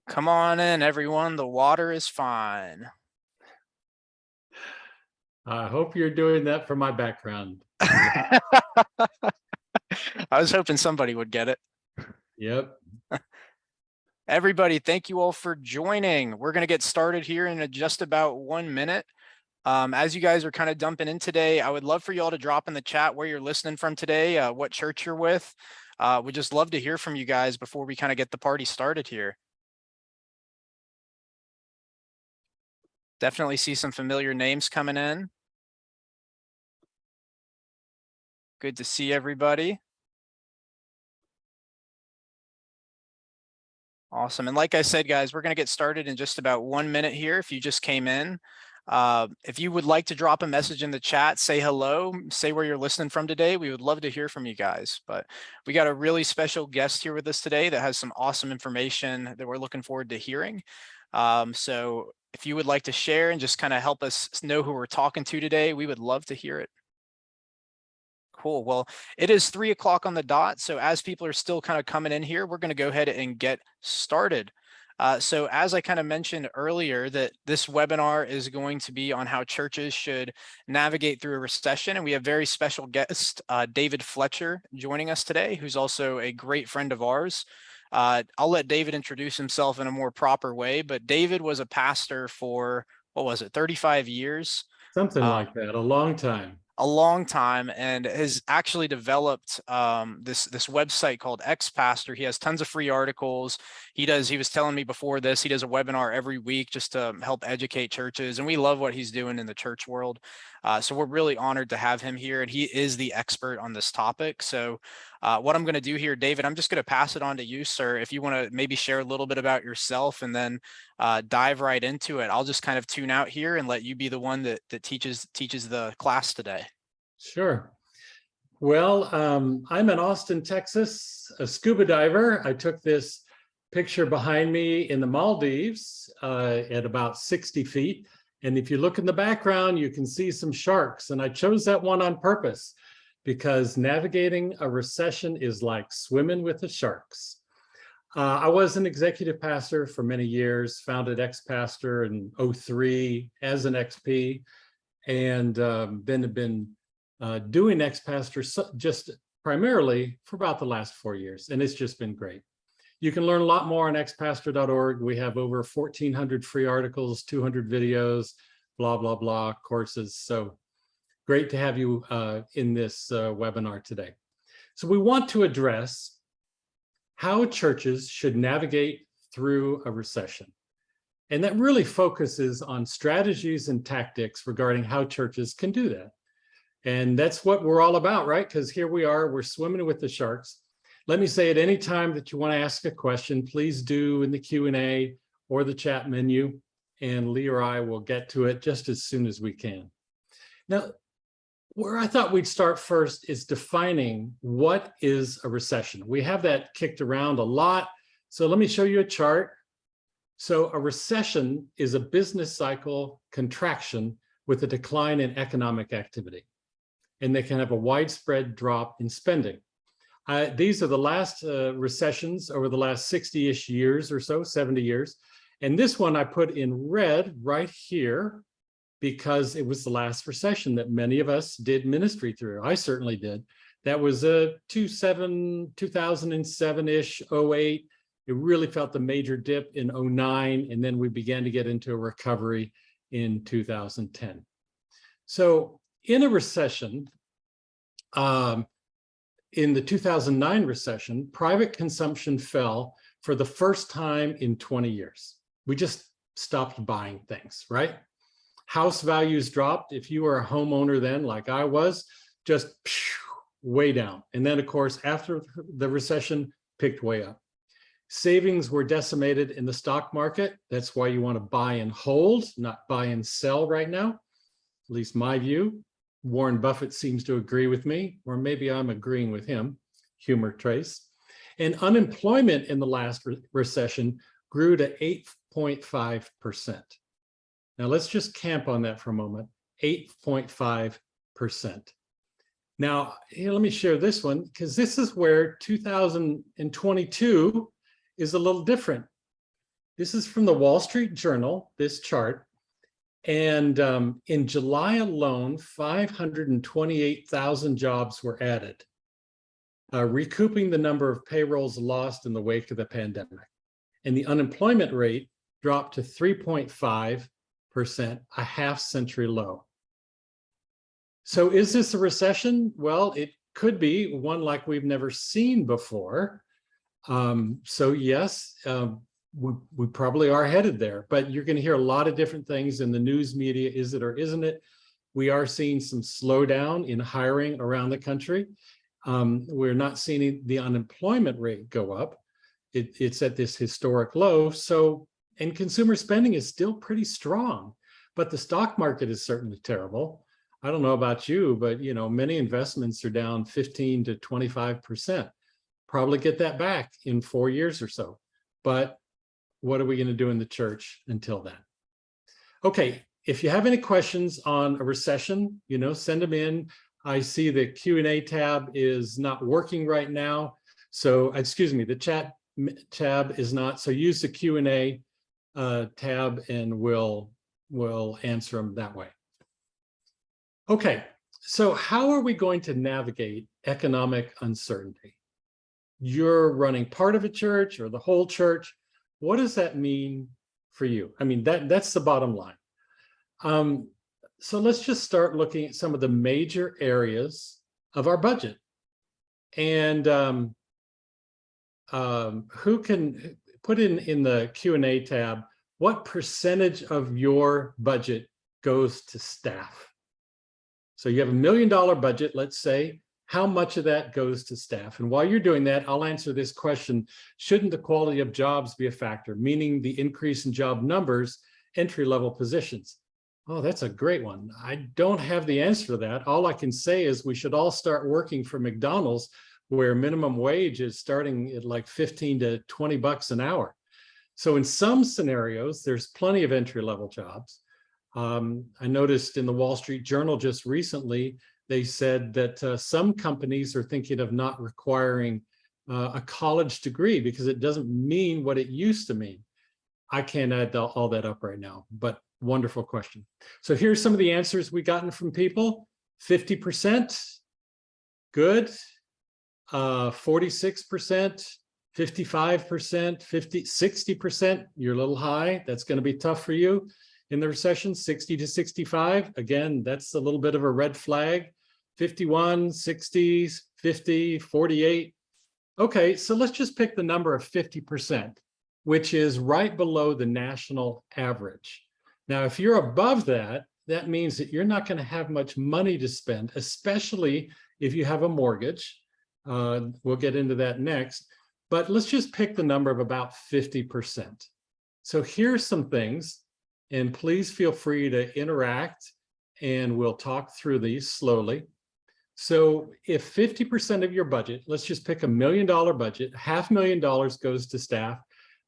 Come on in, everyone. The water is fine. I hope you're doing that for my background. I was hoping somebody would get it. Yep. Everybody, thank you all for joining. We're going to get started here in just about 1 minute. As you guys are kind of dumping in today, I would love for you all to drop in the chat where you're listening from today, what church you're with. We'd just love to hear from you guys before we kind of get the party started here. Definitely see some familiar names coming in. Good to see everybody. Awesome. And like I said, guys, we're going to get started in just about 1 minute here. If you just came in, if you would like to drop a message in the chat, say hello, say where you're listening from today. We would love to hear from you guys. But we got a really special guest here with us today that has some awesome information that we're looking forward to hearing. So if you would like to share and just kind of help us know who we're talking to today, we would love to hear it. Cool. Well, it is 3 o'clock on the dot. So as people are still kind of coming in here, we're going to go ahead and get started. So as I kind of mentioned earlier, that this webinar is going to be on how churches should navigate through a recession. And we have very special guest, David Fletcher, joining us today, who's also a great friend of ours. I'll let David introduce himself in a more proper way, but David was a pastor for, what was it, 35 years? Something like that, a long time. A long time, and has actually developed this website called XPastor. He has tons of free articles. He was telling me before this, he does a webinar every week just to help educate churches, and we love what he's doing in the church world. So we're really honored to have him here, and he is the expert on this topic. So what I'm going to do here, David, I'm just going to pass it on to you, sir. If you want to maybe share a little bit about yourself and then dive right into it. I'll just kind of tune out here and let you be the one that teaches the class today. Sure. Well, I'm in Austin, Texas, a scuba diver. I took this picture behind me in the Maldives at about 60 feet. And if you look in the background, you can see some sharks. And I chose that one on purpose because navigating a recession is like swimming with the sharks. I was an executive pastor for many years, founded XPastor in 2003 as an XP, and then have been doing XPastor just primarily for about the last 4 years, and it's just been great. You can learn a lot more on xpastor.org. We have over 1,400 free articles, 200 videos, blah, blah, blah, courses. So great to have you in this webinar today. So we want to address how churches should navigate through a recession. And that really focuses on strategies and tactics regarding how churches can do that. And that's what we're all about, right? Because here we are, we're swimming with the sharks. Let me say at any time that you want to ask a question, please do in the Q&A or the chat menu, and Lee or I will get to it just as soon as we can. Now, where I thought we'd start first is defining what is a recession. We have that kicked around a lot. So let me show you a chart. So a recession is a business cycle contraction with a decline in economic activity. And they can have a widespread drop in spending. These are the last recessions over the last 60-ish years or so, 70 years. And this one I put in red right here because it was the last recession that many of us did ministry through. I certainly did. That was 2007-ish, 08. It really felt the major dip in 09, and then we began to get into a recovery in 2010. So in a recession, in the 2009 recession, private consumption fell for the first time in 20 years. We just stopped buying things, right? House values dropped. If you were a homeowner then, like I was, just way down. And then, of course, after the recession, picked way up. Savings were decimated in the stock market. That's why you want to buy and hold, not buy and sell right now. At least my view. Warren Buffett seems to agree with me, or maybe I'm agreeing with him. Humor trace. And unemployment in the last recession grew to 8.5%. Now let's just camp on that for a moment, 8.5%. Now, here, let me share this one, because this is where 2022 is a little different. This is from the Wall Street Journal, this chart. And in July alone, 528,000 jobs were added, recouping the number of payrolls lost in the wake of the pandemic. And the unemployment rate dropped to 3.5%, a half-century low. So is this a recession? Well, it could be one like we've never seen before. So yes, we probably are headed there, but you're going to hear a lot of different things in the news media. Is it or isn't it? We are seeing some slowdown in hiring around the country. We're not seeing the unemployment rate go up. It's at this historic low. So, and consumer spending is still pretty strong, but the stock market is certainly terrible. I don't know about you, but many investments are down 15 to 25%. Probably get that back in 4 years or so. But what are we going to do in the church until then? Okay, if you have any questions on a recession, send them in. I see the Q&A tab is not working right now. So, excuse me, the chat tab is not. So use the Q&A tab and we'll answer them that way. Okay, so how are we going to navigate economic uncertainty? You're running part of a church or the whole church. What does that mean for you? I mean, that's the bottom line. So let's just start looking at some of the major areas of our budget. And who can put in the Q&A tab, what percentage of your budget goes to staff? So you have $1 million budget, let's say. How much of that goes to staff? And while you're doing that, I'll answer this question. Shouldn't the quality of jobs be a factor, meaning the increase in job numbers, entry-level positions? Oh, that's a great one. I don't have the answer to that. All I can say is we should all start working for McDonald's, where minimum wage is starting at like 15 to 20 bucks an hour. So in some scenarios, there's plenty of entry-level jobs. I noticed in the Wall Street Journal just recently, they said that some companies are thinking of not requiring a college degree because it doesn't mean what it used to mean. I can't add all that up right now, but wonderful question. So here's some of the answers we've gotten from people. 50%, good. 46%, 55%, 60%, you're a little high. That's going to be tough for you in the recession. 60 to 65, again, that's a little bit of a red flag. 51, 60, 50, 48. Okay, so let's just pick the number of 50%, which is right below the national average. Now, if you're above that, that means that you're not going to have much money to spend, especially if you have a mortgage. We'll get into that next, but let's just pick the number of about 50%. So here's some things, and please feel free to interact and we'll talk through these slowly. So if 50% of your budget, let's just pick $1 million budget, $500,000 goes to staff,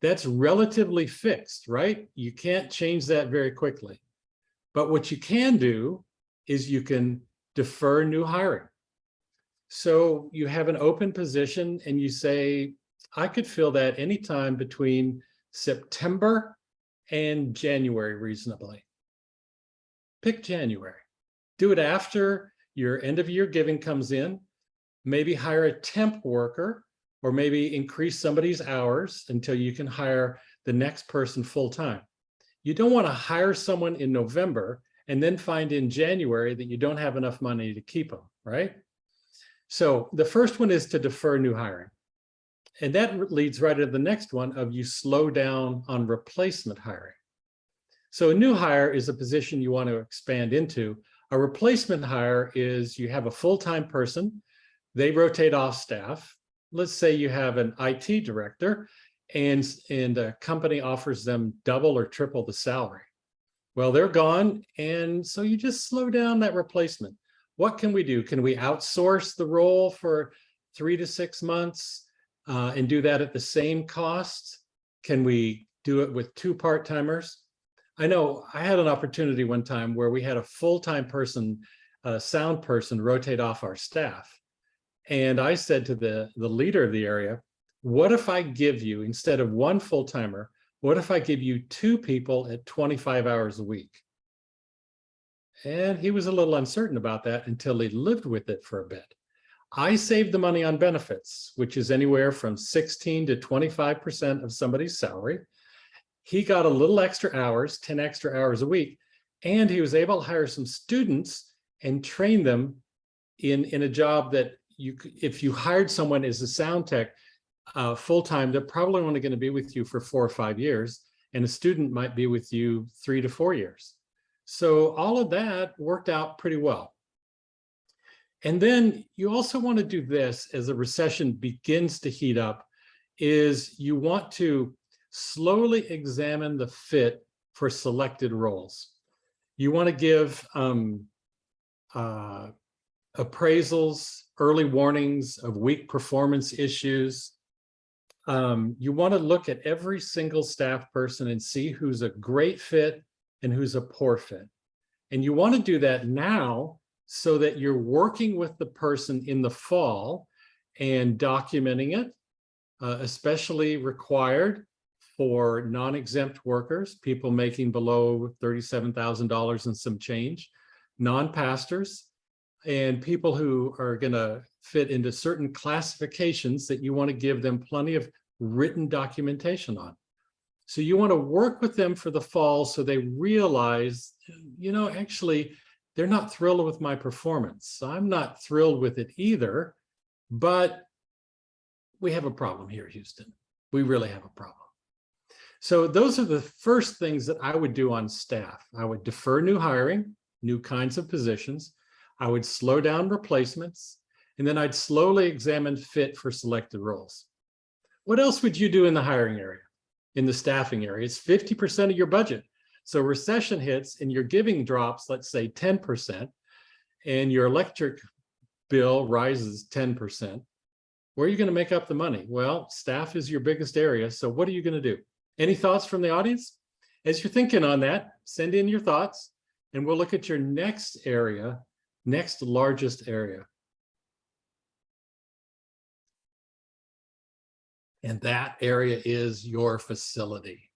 that's relatively fixed, right? You can't change that very quickly. But what you can do is you can defer new hiring. So you have an open position and you say, I could fill that anytime between September and January reasonably. Pick January. Do it after your end of year giving comes in. Maybe hire a temp worker or maybe increase somebody's hours until you can hire the next person full time. You don't want to hire someone in November and then find in January that you don't have enough money to keep them, right? So the first one is to defer new hiring. And that leads right to the next one of you slow down on replacement hiring. So a new hire is a position you want to expand into. A replacement hire is you have a full-time person, they rotate off staff. Let's say you have an IT director and a company offers them double or triple the salary. Well, they're gone, and so you just slow down that replacement. What can we do? Can we outsource the role for 3 to 6 months and do that at the same cost? Can we do it with 2 part-timers? I know I had an opportunity one time where we had a full-time person, a sound person, rotate off our staff. And I said to the leader of the area, what if I give you, instead of 1 full-timer, What if I give you 2 people at 25 hours a week? And he was a little uncertain about that until he lived with it for a bit. I saved the money on benefits, which is anywhere from 16 to 25% of somebody's salary. He got a little extra hours, 10 extra hours a week, and he was able to hire some students and train them in a job that if you hired someone as a sound tech full-time, they're probably only going to be with you for 4 or 5 years, and a student might be with you 3 to 4 years. So all of that worked out pretty well. And then you also want to do this as the recession begins to heat up, is you want to slowly examine the fit for selected roles. You want to give appraisals, early warnings of weak performance issues. You want to look at every single staff person and see who's a great fit and who's a poor fit. And you want to do that now so that you're working with the person in the fall and documenting it, especially required for non-exempt workers, people making below $37,000 and some change, non-pastors, and people who are going to fit into certain classifications that you want to give them plenty of written documentation on. So you want to work with them for the fall so they realize, actually, they're not thrilled with my performance. I'm not thrilled with it either, but we have a problem here, Houston. We really have a problem. So those are the first things that I would do on staff. I would defer new hiring, new kinds of positions. I would slow down replacements, and then I'd slowly examine fit for selected roles. What else would you do in the hiring area, in the staffing area? It's 50% of your budget. So recession hits and your giving drops, let's say 10%, and your electric bill rises 10%. Where are you going to make up the money? Well, staff is your biggest area. So what are you going to do? Any thoughts from the audience? As you're thinking on that, send in your thoughts, and we'll look at your next area, next largest area. And that area is your facility.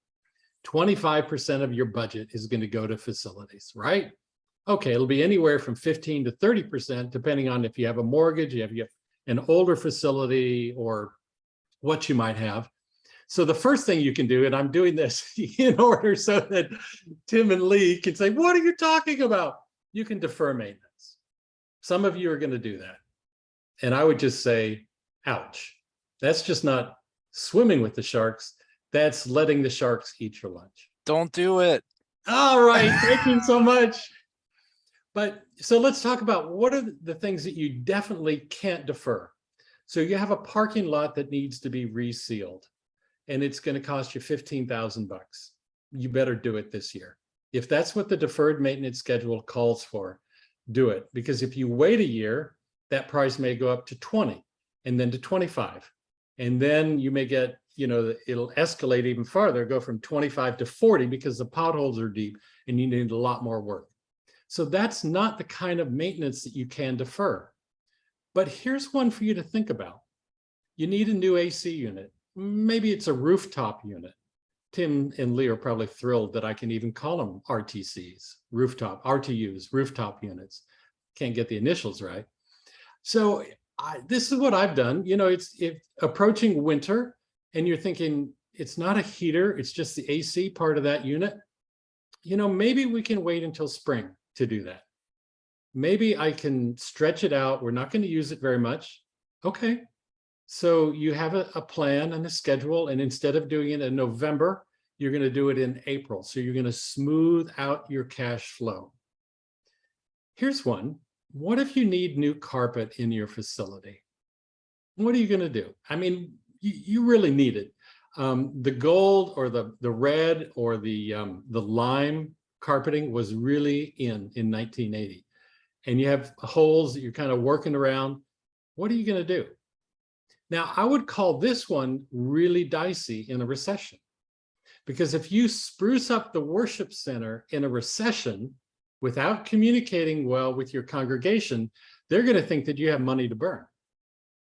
25% of your budget is going to go to facilities, right? Okay, it'll be anywhere from 15 to 30%, depending on if you have a mortgage, you have an older facility, or what you might have. So the first thing you can do, and I'm doing this in order so that Tim and Lee can say, what are you talking about? You can defer maintenance. Some of you are going to do that. And I would just say, ouch. That's just not swimming with the sharks. That's letting the sharks eat your lunch. Don't do it. All right. Thank you so much. But so let's talk about what are the things that you definitely can't defer. So you have a parking lot that needs to be resealed, and it's going to cost you $15,000. You better do it this year. If that's what the deferred maintenance schedule calls for, do it. Because if you wait a year, that price may go up to 20 and then to 25. And then you may get, it'll escalate even farther, go from 25 to 40 because the potholes are deep and you need a lot more work. So that's not the kind of maintenance that you can defer. But here's one for you to think about. You need a new AC unit. Maybe it's a rooftop unit. Tim and Lee are probably thrilled that I can even call them RTCs, RTUs, rooftop units. Can't get the initials right. So this is what I've done. It's approaching winter and you're thinking it's not a heater, it's just the AC part of that unit. Maybe we can wait until spring to do that. Maybe I can stretch it out. We're not going to use it very much. Okay. So you have a plan and a schedule, and instead of doing it in November, you're going to do it in April. So you're going to smooth out your cash flow. Here's one. What if you need new carpet in your facility? What are you going to do? I mean, you really need it. The gold or the red or the lime carpeting was really in 1980. And you have holes that you're kind of working around. What are you going to do? Now, I would call this one really dicey in a recession, because if you spruce up the worship center in a recession without communicating well with your congregation, they're going to think that you have money to burn.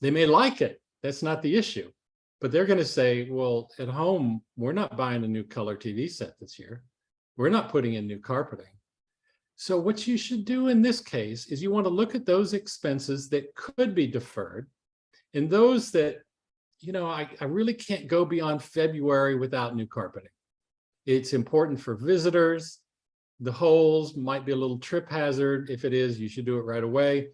They may like it. That's not the issue. but they're going to say, well, at home, we're not buying a new color TV set this year. We're not putting in new carpeting. So what you should do in this case is you want to look at those expenses that could be deferred and those that, I really can't go beyond February without new carpeting. It's important for visitors. The holes might be a little trip hazard. If it is, you should do it right away.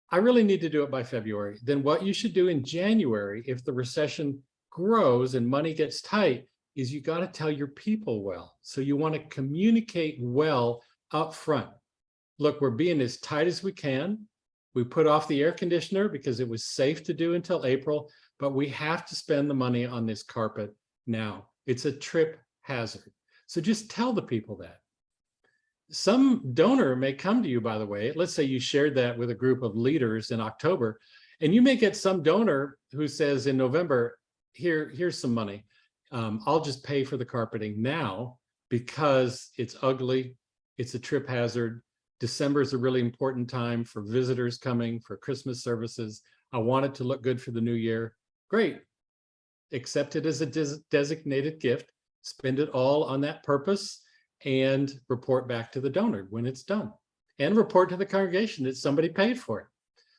I really need to do it by February. Then what you should do in January, if the recession grows and money gets tight, is you got to tell your people well. So you want to communicate well up front. Look, we're being as tight as we can. We put off the air conditioner because it was safe to do until April, but we have to spend the money on this carpet now. It's a trip hazard. So just tell the people that. Some donor may come to you, by the way. Let's say you shared that with a group of leaders in October, and you may get some donor who says in November, here's some money. I'll just pay for the carpeting now because it's ugly. It's a trip hazard. December is a really important time for visitors coming, for Christmas services. I want it to look good for the new year. Great. Accept it as a designated gift. Spend it all on that purpose and report back to the donor when it's done. And report to the congregation that somebody paid for it.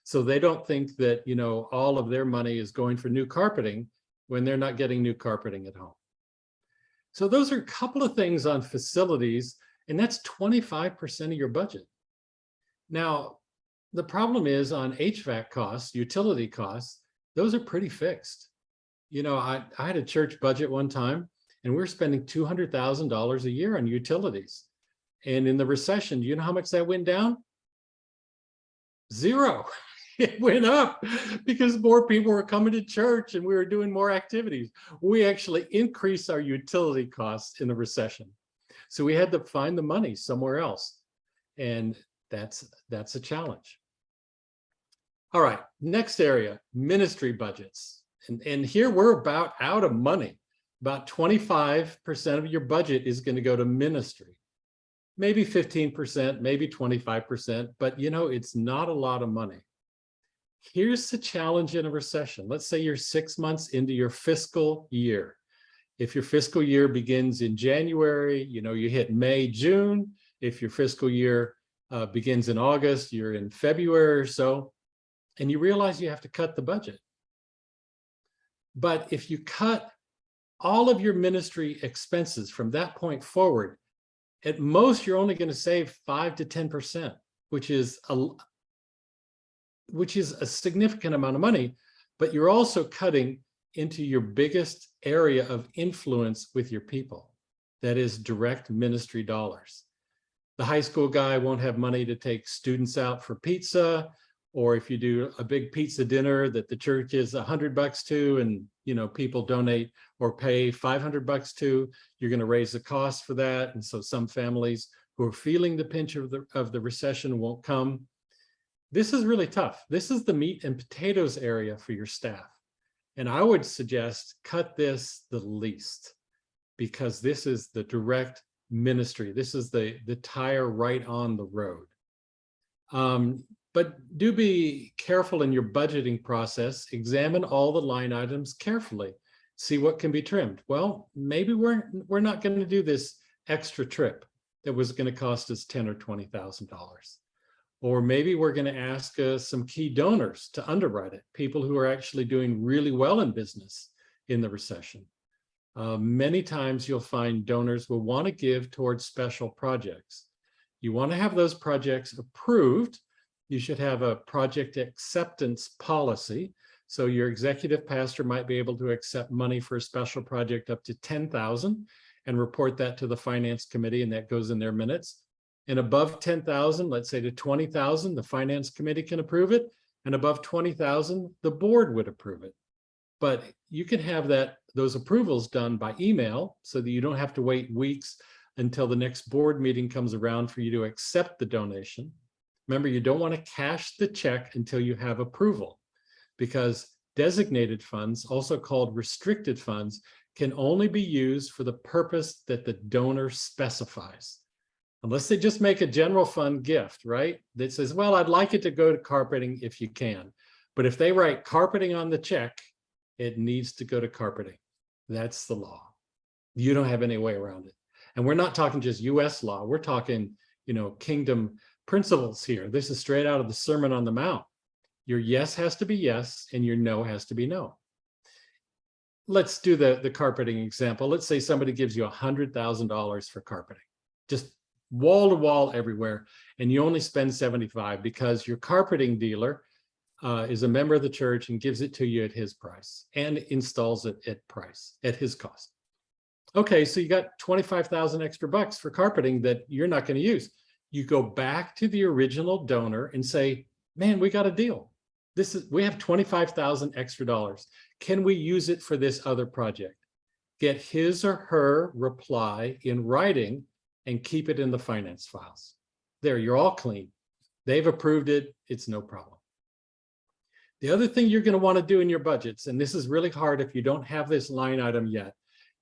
So they don't think that, all of their money is going for new carpeting when they're not getting new carpeting at home. So those are a couple of things on facilities, and that's 25% of your budget. Now, the problem is on HVAC costs, utility costs, those are pretty fixed. I had a church budget one time, and we're spending $200,000 a year on utilities. And in the recession, do you know how much that went down? Zero. It went up because more people were coming to church and we were doing more activities. We actually increased our utility costs in the recession. So we had to find the money somewhere else. And that's a challenge. All right, next area, ministry budgets. And here we're about out of money. About 25% of your budget is going to go to ministry. Maybe 15%, maybe 25%, but it's not a lot of money. Here's the challenge in a recession. Let's say you're 6 months into your fiscal year. If your fiscal year begins in January, you hit May, June. If your fiscal year begins in August, you're in February or so, and you realize you have to cut the budget. But if you cut all of your ministry expenses from that point forward, at most, you're only going to save 5 to 10%, which is a significant amount of money, but you're also cutting into your biggest area of influence with your people. That is direct ministry dollars. The high school guy won't have money to take students out for pizza, or if you do a big pizza dinner that the church is $100 to, and people donate or pay $500 to, you're going to raise the cost for that. And so some families who are feeling the pinch of the recession won't come. This is really tough. This is the meat and potatoes area for your staff. And I would suggest cut this the least, because this is the direct ministry. This is the tire right on the road. But do be careful in your budgeting process. Examine all the line items carefully. See what can be trimmed. Well, maybe we're not going to do this extra trip that was going to cost us $10,000 or $20,000. Or maybe we're going to ask some key donors to underwrite it, people who are actually doing really well in business in the recession. Many times you'll find donors will want to give towards special projects. You want to have those projects approved. You should have a project acceptance policy. So your executive pastor might be able to accept money for a special project up to $10,000 and report that to the finance committee, and that goes in their minutes. And above $10,000, let's say to $20,000, the finance committee can approve it. And above $20,000, the board would approve it. But you can have those approvals done by email so that you don't have to wait weeks until the next board meeting comes around for you to accept the donation. Remember, you don't want to cash the check until you have approval, because designated funds, also called restricted funds, can only be used for the purpose that the donor specifies. Unless they just make a general fund gift, right? That says, well, I'd like it to go to carpeting if you can. But if they write carpeting on the check, it needs to go to carpeting. That's the law. You don't have any way around it. And we're not talking just US law. We're talking, kingdom principles here. This is straight out of the Sermon on the Mount. Your yes has to be yes, and your no has to be no. Let's do the carpeting example. Let's say somebody gives you $100,000 for carpeting, just wall to wall everywhere, and you only spend 75 because your carpeting dealer is a member of the church and gives it to you at his price and installs it at his cost. Okay, so you got 25,000 extra bucks for carpeting that you're not going to use. You go back to the original donor and say, man, we got a deal. We have 25,000 extra dollars. Can we use it for this other project? Get his or her reply in writing and keep it in the finance files. There, you're all clean. They've approved it. It's no problem. The other thing you're going to want to do in your budgets, and this is really hard if you don't have this line item yet,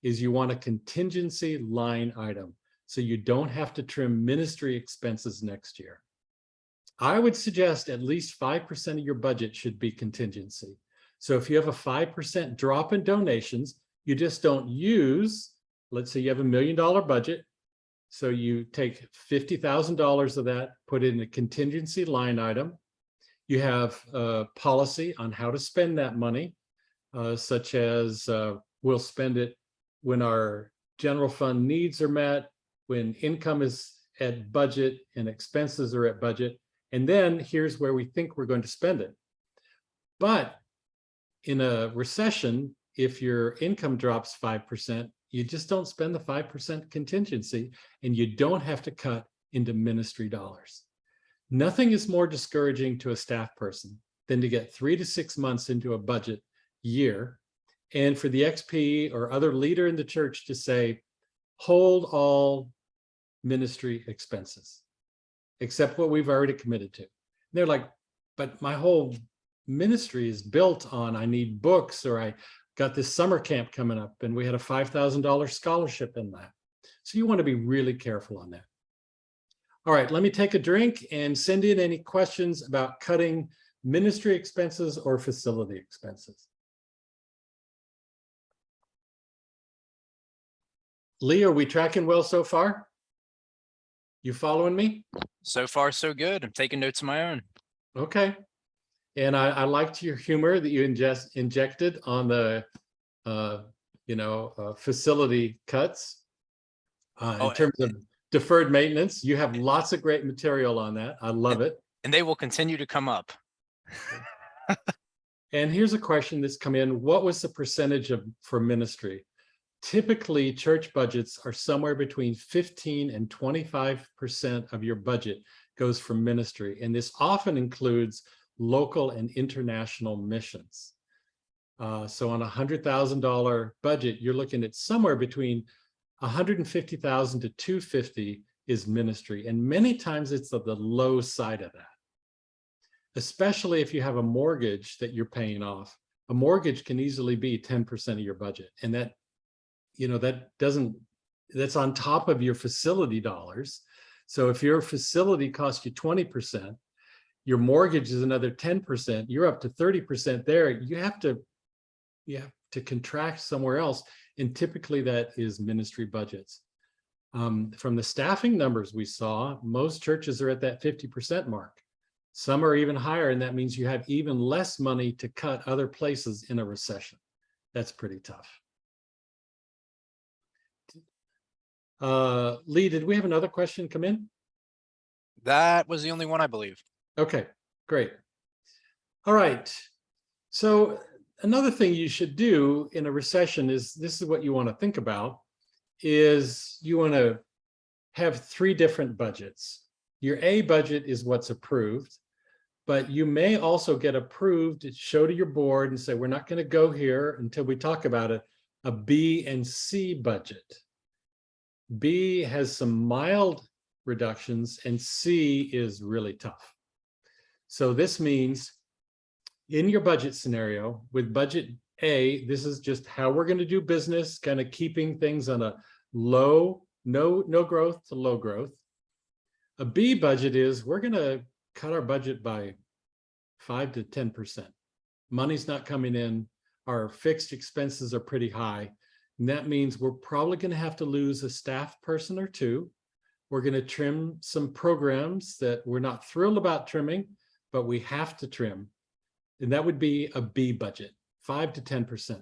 is you want a contingency line item so you don't have to trim ministry expenses next year. I would suggest at least 5% of your budget should be contingency. So if you have a 5% drop in donations, you just don't use, let's say you have $1 million budget. So you take $50,000 of that, put it in a contingency line item. You have a policy on how to spend that money, such as we'll spend it when our general fund needs are met, when income is at budget and expenses are at budget. And then here's where we think we're going to spend it. But in a recession, if your income drops 5%, you just don't spend the 5% contingency, and you don't have to cut into ministry dollars. Nothing is more discouraging to a staff person than to get 3 to 6 months into a budget year, and for the XP or other leader in the church to say, hold all ministry expenses, except what we've already committed to. And they're like, but my whole ministry is built on, I need books, or I got this summer camp coming up and we had a $5,000 scholarship in that. So you want to be really careful on that. All right, let me take a drink and send in any questions about cutting ministry expenses or facility expenses. Lee, are we tracking well so far? You following me? So far, so good. I'm taking notes of my own. Okay. And I liked your humor that you injected on the, facility cuts. In terms of deferred maintenance, you have lots of great material on that. I love it. And they will continue to come up. And here's a question that's come in. What was the percentage for ministry? Typically, church budgets are somewhere between 15 and 25% of your budget goes for ministry. And this often includes local and international missions. So on a $100,000 budget, you're looking at somewhere between 150,000 to 250 is ministry. And many times it's at the low side of that, especially if you have a mortgage that you're paying off. A mortgage can easily be 10% of your budget. And that's on top of your facility dollars. So if your facility costs you 20%, your mortgage is another 10%, you're up to 30% there. You have to contract somewhere else. And typically that is ministry budgets. From the staffing numbers we saw, most churches are at that 50% mark. Some are even higher, and that means you have even less money to cut other places in a recession. That's pretty tough. Lee, did we have another question come in? That was the only one, I believe. Okay, great. All right. So another thing you should do in a recession is, this is what you want to think about, is you want to have 3 different budgets. Your A budget is what's approved, but you may also get approved to show to your board and say, we're not going to go here until we talk about it, a B and C budget. B has some mild reductions and C is really tough. So this means in your budget scenario with budget A, this is just how we're going to do business, kind of keeping things on a low, no growth to low growth. A B budget is we're going to cut our budget by 5 to 10%. Money's not coming in. our fixed expenses are pretty high. And that means we're probably going to have to lose a staff person or two. We're going to trim some programs that we're not thrilled about trimming, but we have to trim. And that would be a B budget, 5 to 10%.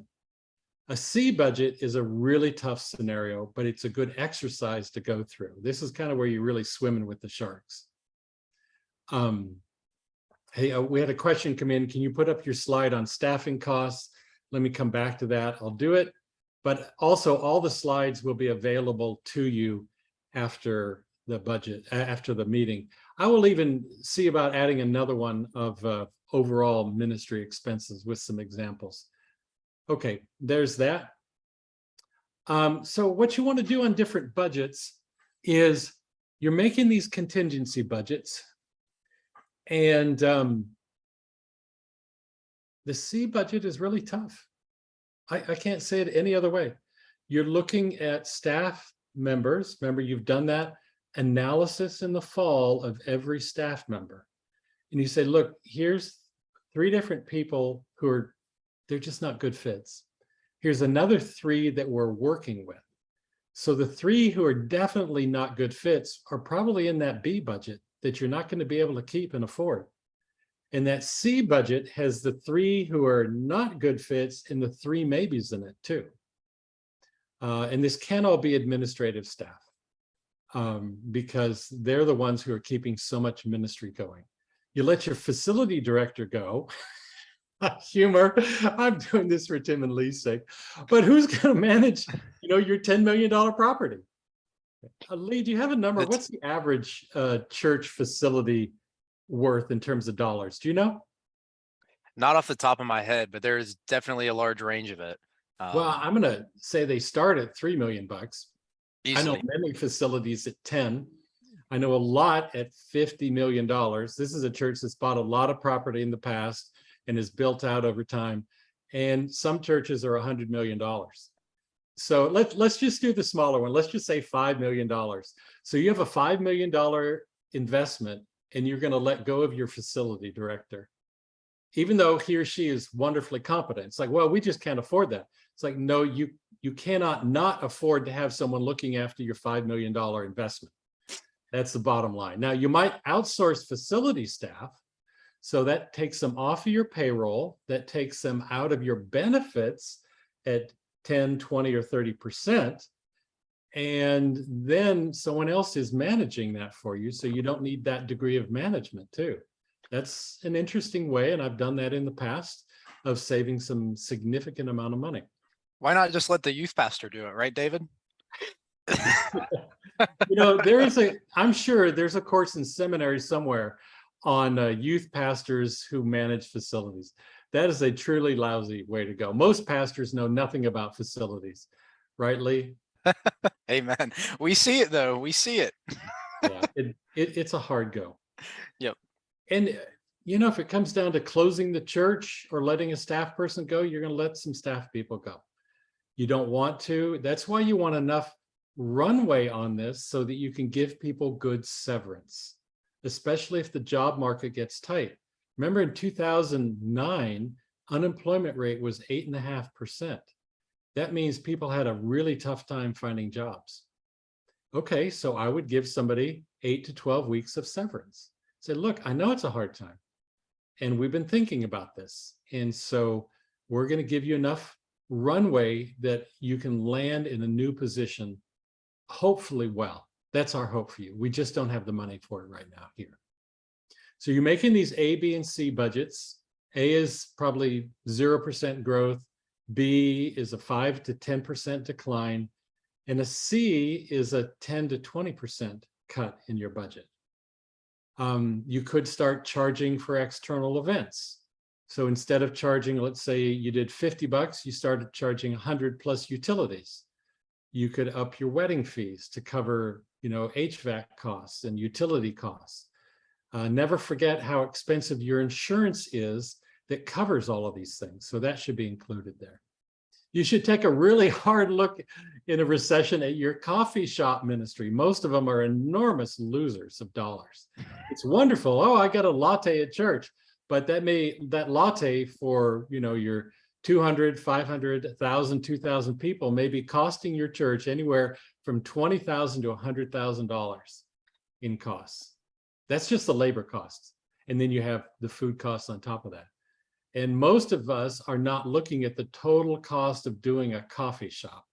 A C budget is a really tough scenario, but it's a good exercise to go through. This is kind of where you're really swimming with the sharks. Hey, we had a question come in. Can you put up your slide on staffing costs? Let me come back to that. I'll do it. But also all the slides will be available to you after the budget, after the meeting. I will even see about adding another one of overall ministry expenses with some examples. Okay, there's that. So what you want to do on different budgets is you're making these contingency budgets, and the C budget is really tough. I can't say it any other way. You're looking at staff members. Remember, you've done that analysis in the fall of every staff member. And you say, look, here's 3 different people who are, they're just not good fits. Here's another 3 that we're working with. So the 3 who are definitely not good fits are probably in that B budget that you're not going to be able to keep and afford. And that C budget has the 3 who are not good fits and the 3 maybes in it too. And this can all be administrative staff because they're the ones who are keeping so much ministry going. You let your facility director go. Humor, I'm doing this for Tim and Lee's sake, but who's going to manage, your $10 million property? Lee, do you have a number? What's the average church facility worth in terms of dollars? Do you know? Not off the top of my head, but there's definitely a large range of it. Well, I'm going to say they start at $3 million. Easily. I know many facilities at 10. I know a lot at $50 million. This is a church that's bought a lot of property in the past and is built out over time. And some churches are $100 million. So let's just do the smaller one. Let's just say $5 million. So you have a $5 million investment and you're going to let go of your facility director, even though he or she is wonderfully competent. It's like, well, we just can't afford that. It's like, no, you cannot not afford to have someone looking after your $5 million investment. That's the bottom line. Now, you might outsource facility staff. So that takes them off of your payroll. That takes them out of your benefits at 10, 20, or 30%. And then someone else is managing that for you. So you don't need that degree of management too. That's an interesting way, and I've done that in the past, of saving some significant amount of money. Why not just let the youth pastor do it, right, David? I'm sure there's a course in seminary somewhere on youth pastors who manage facilities. That is a truly lousy way to go. Most pastors know nothing about facilities, right, Lee? Amen. We see it though. We see it. Yeah, it's a hard go. Yep. And if it comes down to closing the church or letting a staff person go, you're going to let some staff people go. You don't want to. That's why you want enough runway on this so that you can give people good severance, especially if the job market gets tight. Remember, in 2009, unemployment rate was 8.5%. That means people had a really tough time finding jobs. Okay, so I would give somebody 8 to 12 weeks of severance. Say, look, I know it's a hard time, and we've been thinking about this. And so we're going to give you enough runway that you can land in a new position, hopefully well. That's our hope for you. We just don't have the money for it right now here. So you're making these A, B, and C budgets. A is probably 0% growth. B is a 5 to 10% decline. And a C is a 10 to 20% cut in your budget. You could start charging for external events. So instead of charging, let's say you did $50, you started charging 100 plus utilities. You could up your wedding fees to cover, HVAC costs and utility costs. Never forget how expensive your insurance is that covers all of these things. So that should be included there. You should take a really hard look in a recession at your coffee shop ministry. Most of them are enormous losers of dollars. It's wonderful. Oh, I got a latte at church, but that latte for, your 200, 500, 1,000, 2,000 people may be costing your church anywhere from $20,000 to $100,000 in costs. That's just the labor costs. And then you have the food costs on top of that. And most of us are not looking at the total cost of doing a coffee shop,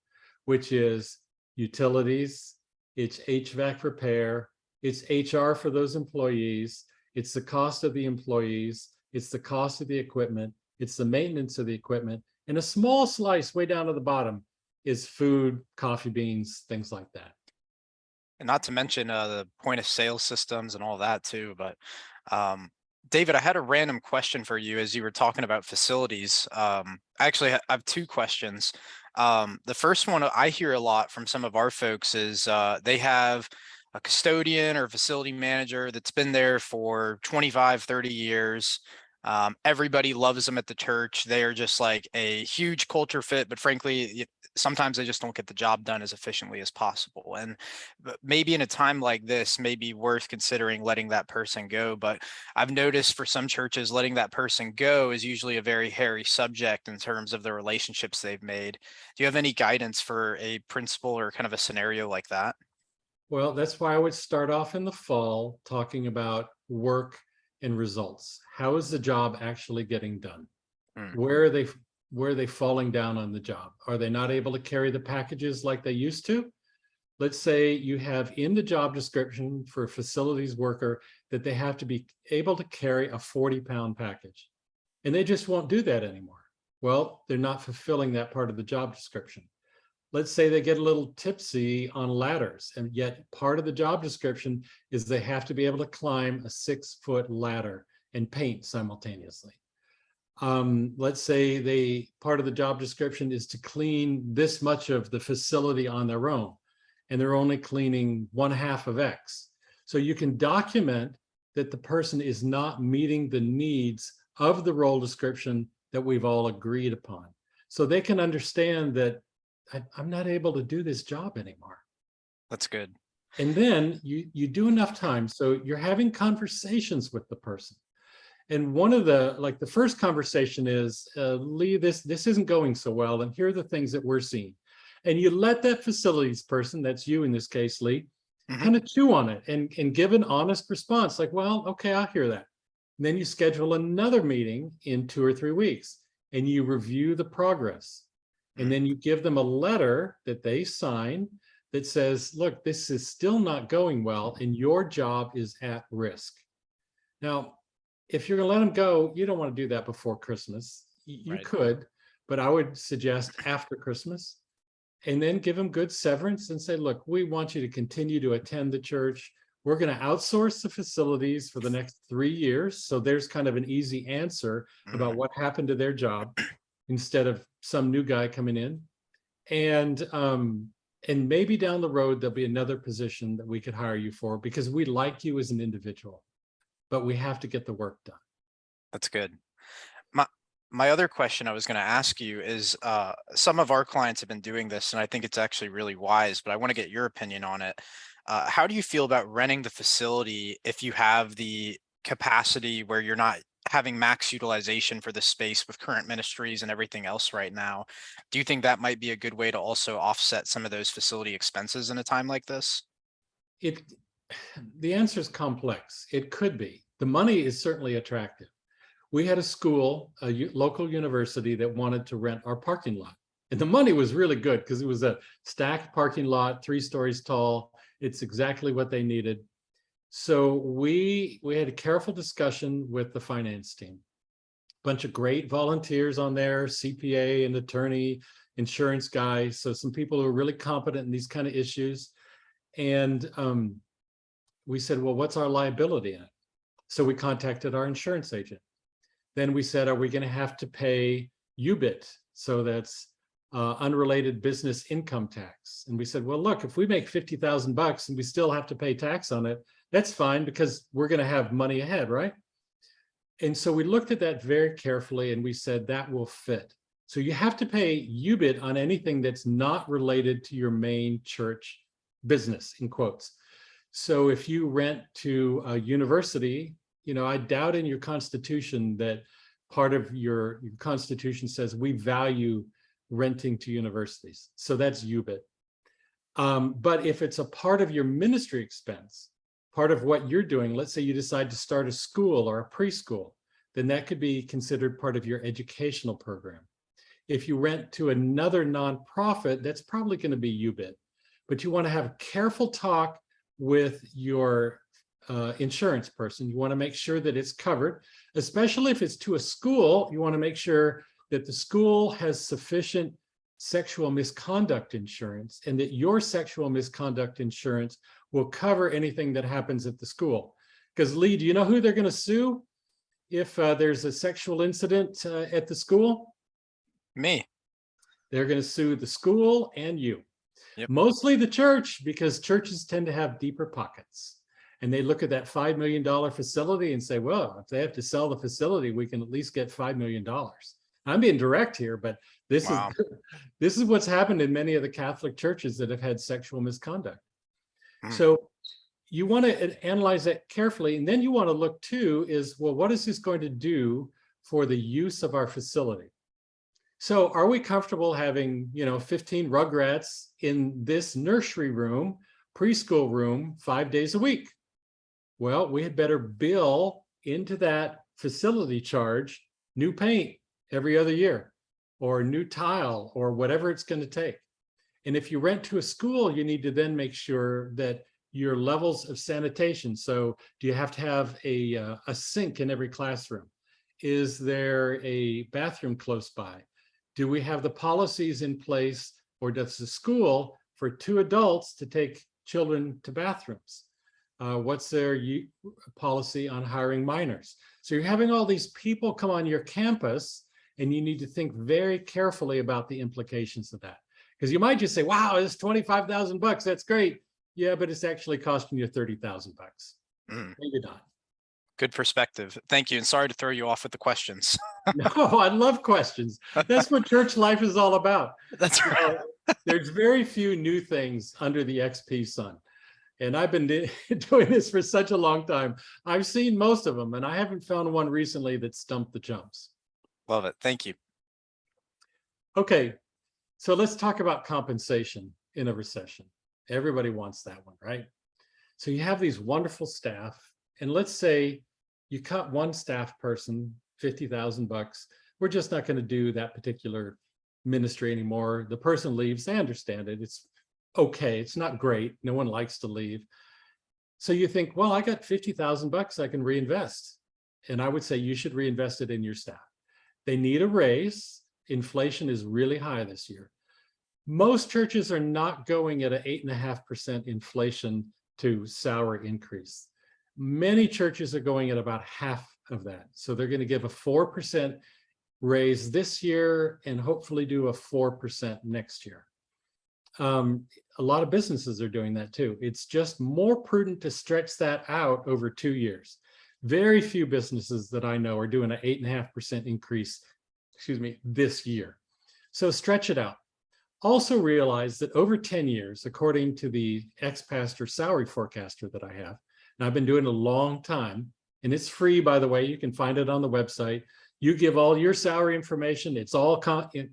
which is utilities, it's HVAC repair, it's HR for those employees, it's the cost of the employees, it's the cost of the equipment, it's the maintenance of the equipment, and a small slice way down to the bottom is food, coffee beans, things like that. And not to mention the point of sale systems and all that too. But David, I had a random question for you as you were talking about facilities. Actually, I have two questions. The first one I hear a lot from some of our folks is they have a custodian or facility manager that's been there for 25, 30 years. Everybody loves them at the church. They are just like a huge culture fit, but frankly, sometimes they just don't get the job done as efficiently as possible. And maybe in a time like this, may be worth considering letting that person go. But I've noticed for some churches, letting that person go is usually a very hairy subject in terms of the relationships they've made. Do you have any guidance for a principle or kind of a scenario like that? Well, that's why I would start off in the fall talking about work and results. How is the job actually getting done? Mm. Where are they falling down on the job? Are they not able to carry the packages like they used to? Let's say you have in the job description for a facilities worker that they have to be able to carry a 40-pound package, and they just won't do that anymore. Well, they're not fulfilling that part of the job description. Let's say they get a little tipsy on ladders, and yet part of the job description is they have to be able to climb a 6-foot ladder and paint simultaneously. Let's say part of the job description is to clean this much of the facility on their own, and they're only cleaning 1/2 of X. So you can document that the person is not meeting the needs of the role description that we've all agreed upon. So they can understand that I'm not able to do this job anymore. That's good. And then you do enough time. So you're having conversations with the person. And one of the first conversation is, Lee, this isn't going so well. And here are the things that we're seeing. And you let that facilities person, that's you in this case, Lee, kind of chew on it and give an honest response. Like, well, okay, I'll hear that. And then you schedule another meeting in 2 or 3 weeks and you review the progress. And then you give them a letter that they sign that says, look, this is still not going well and your job is at risk. Now, if you're going to let them go, you don't want to do that before Christmas. You Right. could, but I would suggest after Christmas, and then give them good severance and say, look, we want you to continue to attend the church. We're going to outsource the facilities for the next 3 years. So there's kind of an easy answer about what happened to their job instead of some new guy coming in. And maybe down the road, there'll be another position that we could hire you for because we like you as an individual, but we have to get the work done. That's good. My other question I was going to ask you is some of our clients have been doing this, and I think it's actually really wise, but I want to get your opinion on it. How do you feel about renting the facility if you have the capacity where you're not having max utilization for the space with current ministries and everything else right now? Do you think that might be a good way to also offset some of those facility expenses in a time like this? The answer is complex. It could be. The money is certainly attractive. We had a school, a local university that wanted to rent our parking lot. And the money was really good because it was a stacked parking lot, 3 stories tall. It's exactly what they needed. So we had a careful discussion with the finance team. Bunch of great volunteers on there, CPA, an attorney, insurance guy. So some people who are really competent in these kind of issues. And we said, well, what's our liability in it? So we contacted our insurance agent. Then we said, are we going to have to pay UBIT? So that's unrelated business income tax. And we said, well, look, if we make $50,000 and we still have to pay tax on it, that's fine because we're going to have money ahead, right? And so we looked at that very carefully and we said that will fit. So you have to pay UBIT on anything that's not related to your main church business, in quotes. So if you rent to a university, I doubt in your constitution that part of your constitution says we value renting to universities. So that's UBIT. But if it's a part of your ministry expense, part of what you're doing, let's say you decide to start a school or a preschool, then that could be considered part of your educational program. If you rent to another nonprofit, that's probably going to be UBIT. But you want to have a careful talk with your insurance person. You want to make sure that it's covered, especially if it's to a school. You want to make sure that the school has sufficient sexual misconduct insurance and that your sexual misconduct insurance will cover anything that happens at the school. Because Lee, do you know who they're going to sue if there's a sexual incident at the school? Me. They're going to sue the school and you. Yep. Mostly the church, because churches tend to have deeper pockets. And they look at that $5 million facility and say, well, if they have to sell the facility, we can at least get $5 million. I'm being direct here, but this is what's happened in many of the Catholic churches that have had sexual misconduct. So you want to analyze that carefully. And then you want to look too is, well, what is this going to do for the use of our facility? So are we comfortable having, 15 rugrats in this nursery room, preschool room, 5 days a week? Well, we had better bill into that facility charge new paint every other year, or new tile, or whatever it's going to take. And if you rent to a school, you need to then make sure that your levels of sanitation. So do you have to have a sink in every classroom? Is there a bathroom close by? Do we have the policies in place, or does the school for 2 adults to take children to bathrooms? What's their policy on hiring minors? So you're having all these people come on your campus, and you need to think very carefully about the implications of that. Because you might just say, wow, it's $25,000. That's great. Yeah, but it's actually costing you $30,000. Maybe not. Good perspective. Thank you. And sorry to throw you off with the questions. No, I love questions. That's what church life is all about. That's right. There's very few new things under the XP sun. And I've been doing this for such a long time. I've seen most of them, and I haven't found one recently that stumped the chumps. Love it. Thank you. Okay, so let's talk about compensation in a recession. Everybody wants that one, right? So you have these wonderful staff, and let's say you cut one staff person, $50,000. We're just not going to do that particular ministry anymore. The person leaves. They understand it. It's okay. It's not great. No one likes to leave. So you think, well, I got $50,000 I can reinvest. And I would say you should reinvest it in your staff. They need a raise. Inflation is really high this year. Most churches are not going at an 8.5% inflation to salary increase. Many churches are going at about half of that. So they're going to give a 4% raise this year and hopefully do a 4% next year. A lot of businesses are doing that too. It's just more prudent to stretch that out over 2 years. Very few businesses that I know are doing an 8.5% increase, this year. So stretch it out. Also realize that over 10 years, according to the XPastor salary forecaster that I have, and I've been doing it a long time, and it's free, by the way, you can find it on the website. You give all your salary information. It's all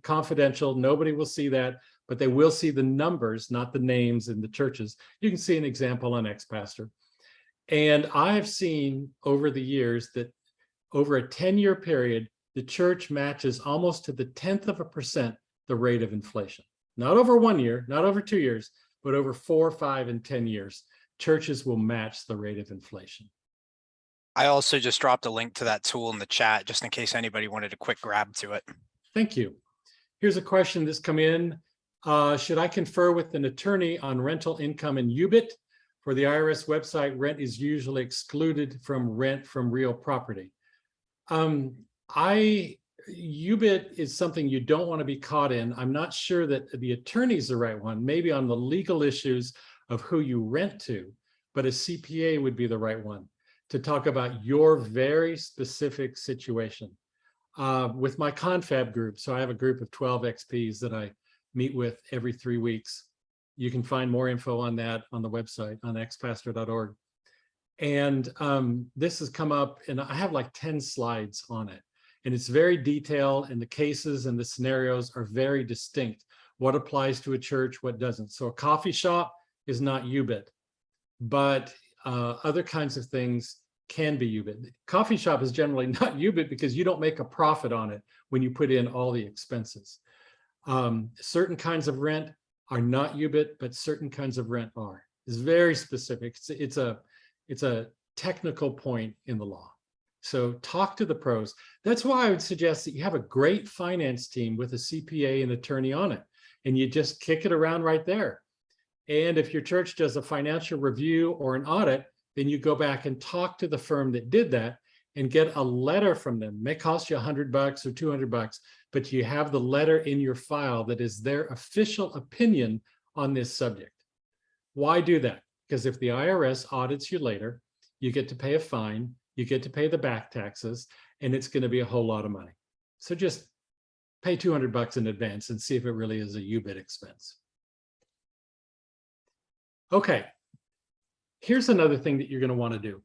confidential. Nobody will see that, but they will see the numbers, not the names in the churches. You can see an example on XPastor. And I've seen over the years that over a 10-year period, the church matches almost to the 0.1% the rate of inflation. Not over 1 year, not over 2 years, but over 4, 5, and 10 years, churches will match the rate of inflation. I also just dropped a link to that tool in the chat, just in case anybody wanted a quick grab to it. Thank you. Here's a question that's come in. Should I confer with an attorney on rental income and UBIT? For the IRS website, rent is usually excluded from rent from real property. UBIT is something you don't want to be caught in. I'm not sure that the attorney is the right one, maybe on the legal issues of who you rent to, but a CPA would be the right one to talk about your very specific situation. With my confab group, so I have a group of 12 XPs that I meet with every 3 weeks. You can find more info on that on the website on xpastor.org. And this has come up, and I have like 10 slides on it. And it's very detailed, and the cases and the scenarios are very distinct. What applies to a church, what doesn't. So a coffee shop is not UBIT, but other kinds of things can be UBIT. Coffee shop is generally not UBIT because you don't make a profit on it when you put in all the expenses. Certain kinds of rent are not UBIT, but certain kinds of rent are. It's very specific. It's a technical point in the law. So talk to the pros. That's why I would suggest that you have a great finance team with a CPA and attorney on it, and you just kick it around right there. And if your church does a financial review or an audit, then you go back and talk to the firm that did that and get a letter from them. It may cost you $100 or $200, but you have the letter in your file that is their official opinion on this subject. Why do that? Because if the IRS audits you later, you get to pay a fine, you get to pay the back taxes, and it's going to be a whole lot of money. So just pay $200 in advance and see if it really is a UBIT expense. Okay, here's another thing that you're going to want to do,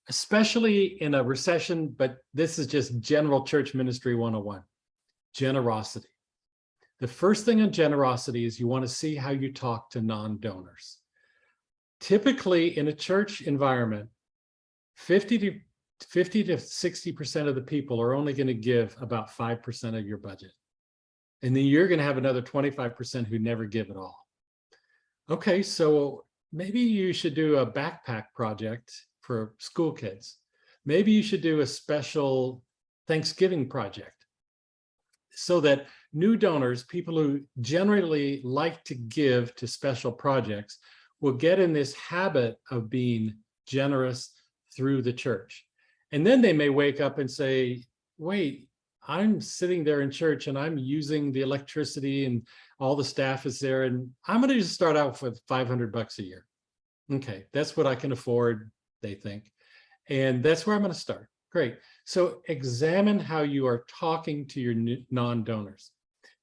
especially in a recession, but this is just general church ministry 101, generosity. The first thing on generosity is you want to see how you talk to non-donors. Typically in a church environment, 50 to 60% of the people are only going to give about 5% of your budget. And then you're going to have another 25% who never give at all. Okay, so maybe you should do a backpack project for school kids. Maybe you should do a special Thanksgiving project so that new donors, people who generally like to give to special projects, will get in this habit of being generous through the church. And then they may wake up and say, wait, I'm sitting there in church and I'm using the electricity and all the staff is there, and I'm going to just start out with $500 a year. Okay, that's what I can afford, they think. And that's where I'm going to start. Great. So examine how you are talking to your non-donors.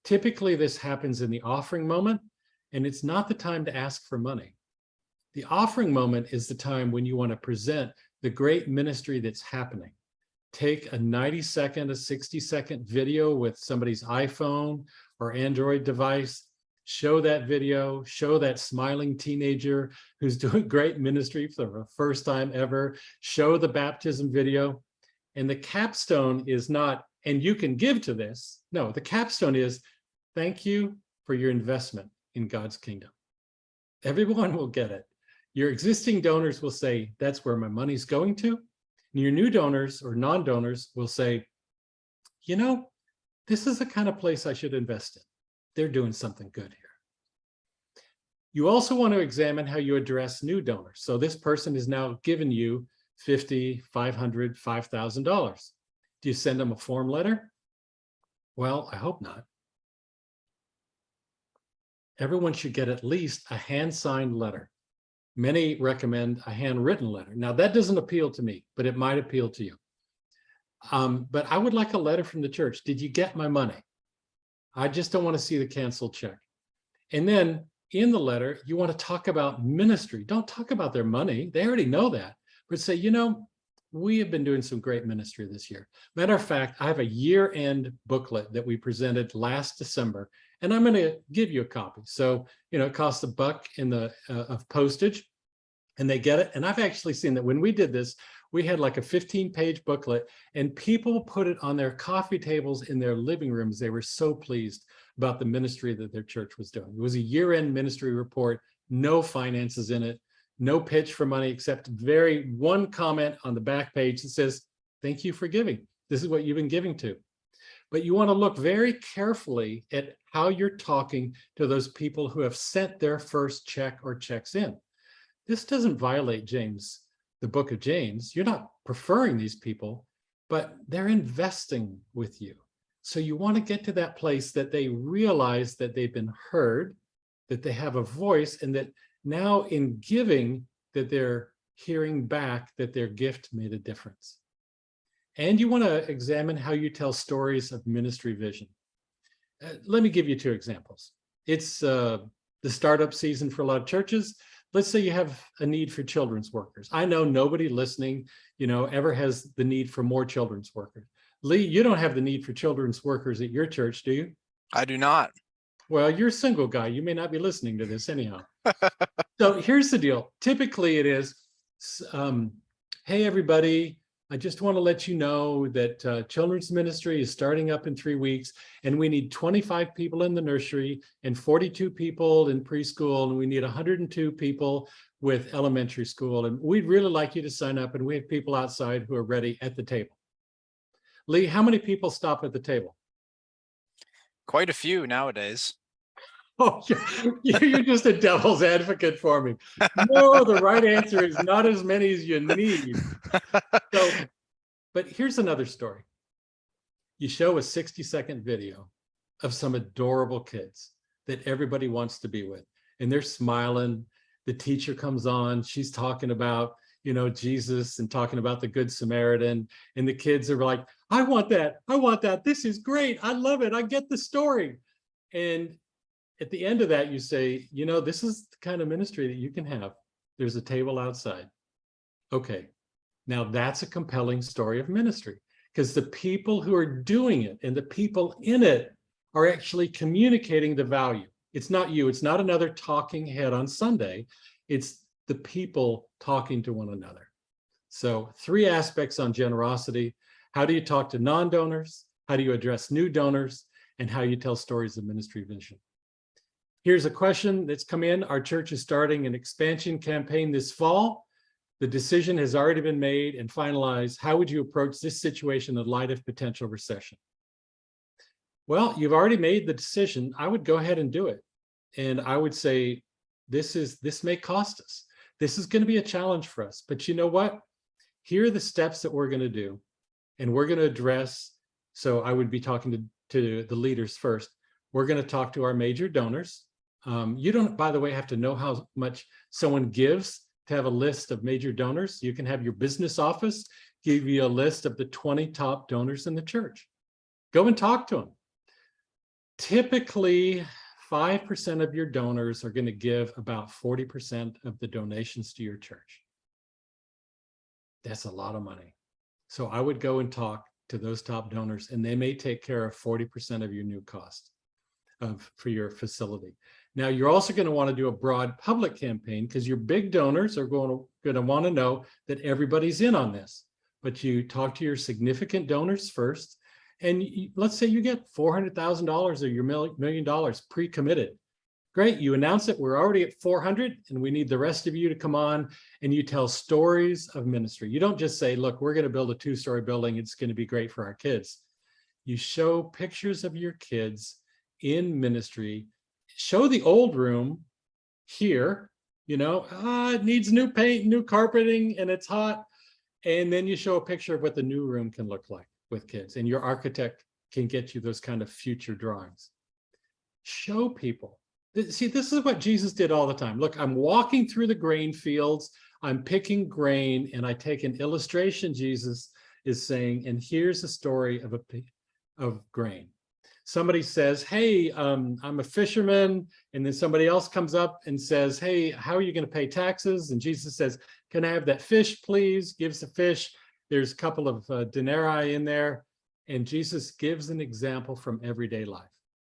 Typically, this happens in the offering moment, and it's not the time to ask for money. The offering moment is the time when you want to present the great ministry that's happening. Take a 90-second, a 60-second video with somebody's iPhone or Android device, show that video, show that smiling teenager who's doing great ministry for the first time ever, show the baptism video. And the capstone is not, and you can give to this. No, the capstone is, thank you for your investment in God's kingdom. Everyone will get it. Your existing donors will say, that's where my money's going to. And your new donors or non-donors will say, you know, this is the kind of place I should invest in. They're doing something good here. You also want to examine how you address new donors. So this person has now given you $50, $500, $5,000. Do you send them a form letter? Well, I hope not. Everyone should get at least a hand-signed letter. Many recommend a handwritten letter. Now, that doesn't appeal to me, but it might appeal to you. But I would like a letter from the church. Did you get my money? I just don't want to see the canceled check. And then in the letter, you want to talk about ministry. Don't talk about their money. They already know that. But say, you know, we have been doing some great ministry this year. Matter of fact, I have a year-end booklet that we presented last December, and I'm going to give you a copy. So, you know, it costs $1 in the of postage, and they get it. And I've actually seen that when we did this, we had like a 15-page booklet, and people put it on their coffee tables in their living rooms. They were so pleased about the ministry that their church was doing. It was a year-end ministry report, no finances in it, no pitch for money, except one comment on the back page that says, thank you for giving. This is what you've been giving to. But you want to look very carefully at how you're talking to those people who have sent their first check or checks in. This doesn't violate James, the book of James. You're not preferring these people, but they're investing with you. So you want to get to that place that they realize that they've been heard, that they have a voice, and that now in giving, that they're hearing back that their gift made a difference. And you want to examine how you tell stories of ministry vision. Let me give you 2 examples. It's the startup season for a lot of churches. Let's say you have a need for children's workers. I know nobody listening, you know, ever has the need for more children's workers. Lee, you don't have the need for children's workers at your church, do you? I do not. Well, you're a single guy. You may not be listening to this anyhow. So here's the deal. Typically it is, hey, everybody, I just want to let you know that children's ministry is starting up in 3 weeks, and we need 25 people in the nursery and 42 people in preschool, and we need 102 people with elementary school. And we'd really like you to sign up, and we have people outside who are ready at the table. Lee, how many people stop at the table? Quite a few nowadays. Oh, you're just a devil's advocate for me. No, the right answer is not as many as you need. So, but here's another story. You show a 60-second video of some adorable kids that everybody wants to be with, and they're smiling. The teacher comes on, she's talking about, Jesus and talking about the Good Samaritan, and the kids are like, I want that. I want that. This is great. I love it. I get the story. And at the end of that, you say, this is the kind of ministry that you can have. There's a table outside. Okay, now that's a compelling story of ministry, because the people who are doing it and the people in it are actually communicating the value. It's not you. It's not another talking head on Sunday. It's the people talking to one another. So 3 aspects on generosity. How do you talk to non-donors? How do you address new donors? And how you tell stories of ministry vision. Here's a question that's come in. Our church is starting an expansion campaign this fall. The decision has already been made and finalized. How would you approach this situation in light of potential recession? Well, you've already made the decision. I would go ahead and do it. And I would say, this may cost us. This is going to be a challenge for us. But you know what? Here are the steps that we're going to do. And we're going to address, so I would be talking to the leaders first. We're going to talk to our major donors. You don't, by the way, have to know how much someone gives to have a list of major donors. You can have your business office give you a list of the 20 top donors in the church. Go and talk to them. Typically, 5% of your donors are going to give about 40% of the donations to your church. That's a lot of money. So I would go and talk to those top donors, and they may take care of 40% of your new cost for your facility. Now, you're also going to want to do a broad public campaign, because your big donors are going to want to know that everybody's in on this. But you talk to your significant donors first, and let's say you get $400,000 or your $1 million pre-committed. Great, you announce it. We're already at 400, and we need the rest of you to come on, and you tell stories of ministry. You don't just say, look, we're going to build a 2-story building. It's going to be great for our kids. You show pictures of your kids in ministry. Show the old room here, it needs new paint, new carpeting, and it's hot. And then you show a picture of what the new room can look like with kids, and your architect can get you those kind of future drawings. Show people. See, this is what Jesus did all the time. Look, I'm walking through the grain fields, I'm picking grain, and I take an illustration, Jesus is saying, and here's a story of grain. Somebody says, hey, I'm a fisherman, and then somebody else comes up and says, hey, how are you going to pay taxes? And Jesus says, can I have that fish, please? Gives the fish. There's a couple of denarii in there, and Jesus gives an example from everyday life.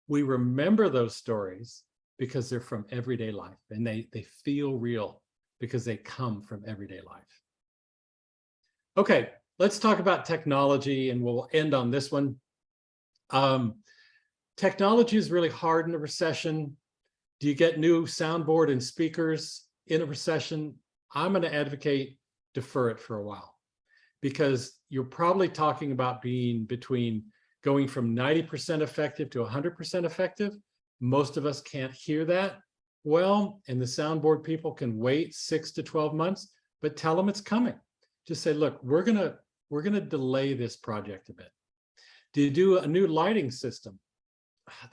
We remember those stories because they're from everyday life, and they feel real because they come from everyday life. Okay, let's talk about technology, and we'll end on this one. Technology is really hard in a recession. Do you get new soundboard and speakers in a recession? I'm going to advocate defer it for a while, because you're probably talking about being between going from 90% effective to 100% effective. Most of us can't hear that well, and the soundboard people can wait 6 to 12 months, but tell them it's coming. Just say, look, we're gonna delay this project a bit. Do you do a new lighting system?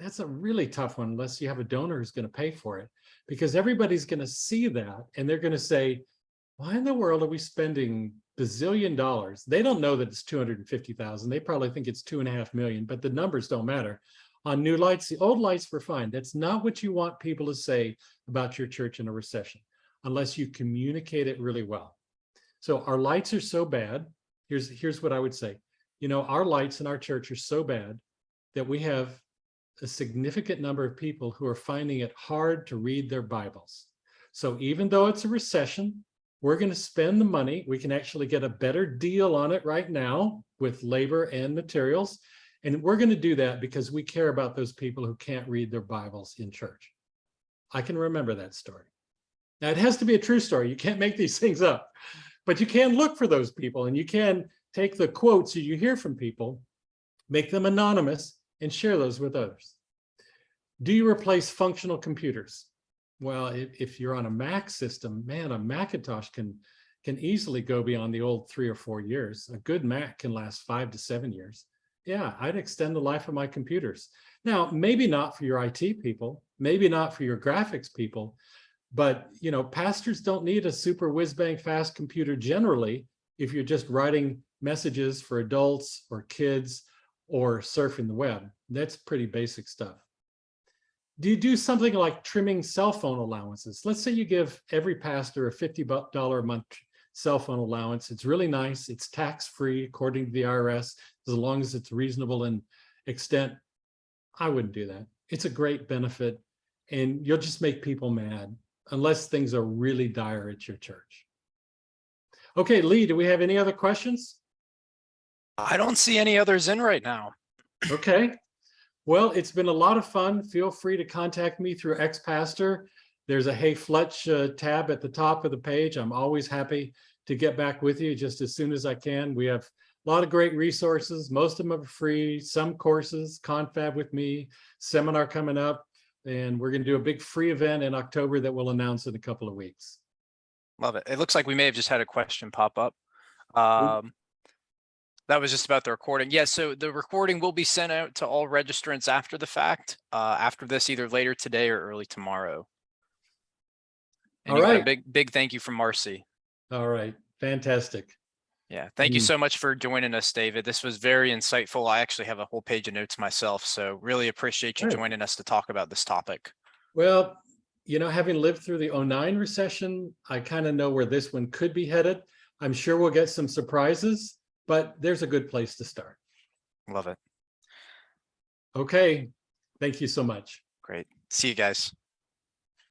That's a really tough one unless you have a donor who's going to pay for it, because everybody's going to see that and they're going to say, why in the world are we spending bazillion dollars? They don't know that it's 250,000. They probably think it's 2.5 million, but the numbers don't matter. On new lights, the old lights were fine. That's not what you want people to say about your church in a recession, unless you communicate it really well. So our lights are so bad. Here's what I would say. our lights in our church are so bad that we have a significant number of people who are finding it hard to read their Bibles. So even though it's a recession, we're going to spend the money. We can actually get a better deal on it right now with labor and materials. And we're going to do that because we care about those people who can't read their Bibles in church. I can remember that story. Now, it has to be a true story. You can't make these things up, but you can look for those people, and you can take the quotes that you hear from people, make them anonymous, and share those with others. Do you replace functional computers? Well, if you're on a Mac system, man, a Macintosh can easily go beyond the old 3 or 4 years. A good Mac can last 5 to 7 years. Yeah, I'd extend the life of my computers. Now, maybe not for your IT people, maybe not for your graphics people, but pastors don't need a super whiz-bang fast computer generally if you're just writing messages for adults or kids or surfing the web. That's pretty basic stuff. Do you do something like trimming cell phone allowances? Let's say you give every pastor a $50 a month cell phone allowance. It's really nice. It's tax-free according to the IRS, as long as it's reasonable in extent. I wouldn't do that. It's a great benefit, and you'll just make people mad unless things are really dire at your church. Okay, Lee, do we have any other questions? I don't see any others in right now. Okay. Well, it's been a lot of fun. Feel free to contact me through XPastor. There's a Hey Fletch tab at the top of the page. I'm always happy to get back with you just as soon as I can. We have a lot of great resources. Most of them are free. Some courses, Confab with me, seminar coming up, and we're going to do a big free event in October that we'll announce in a couple of weeks. Love it. It looks like we may have just had a question pop up. That was just about the recording. Yeah, so the recording will be sent out to all registrants after the fact, after this, either later today or early tomorrow. And All you got right. a big thank you from Marcy. All right. Fantastic. Yeah, thank you so much for joining us, David. This was very insightful. I actually have a whole page of notes myself, so really appreciate you joining us to talk about this topic. Well, having lived through the 2009 recession, I kind of know where this one could be headed. I'm sure we'll get some surprises, but there's a good place to start. Love it. Okay. Thank you so much. Great. See you guys.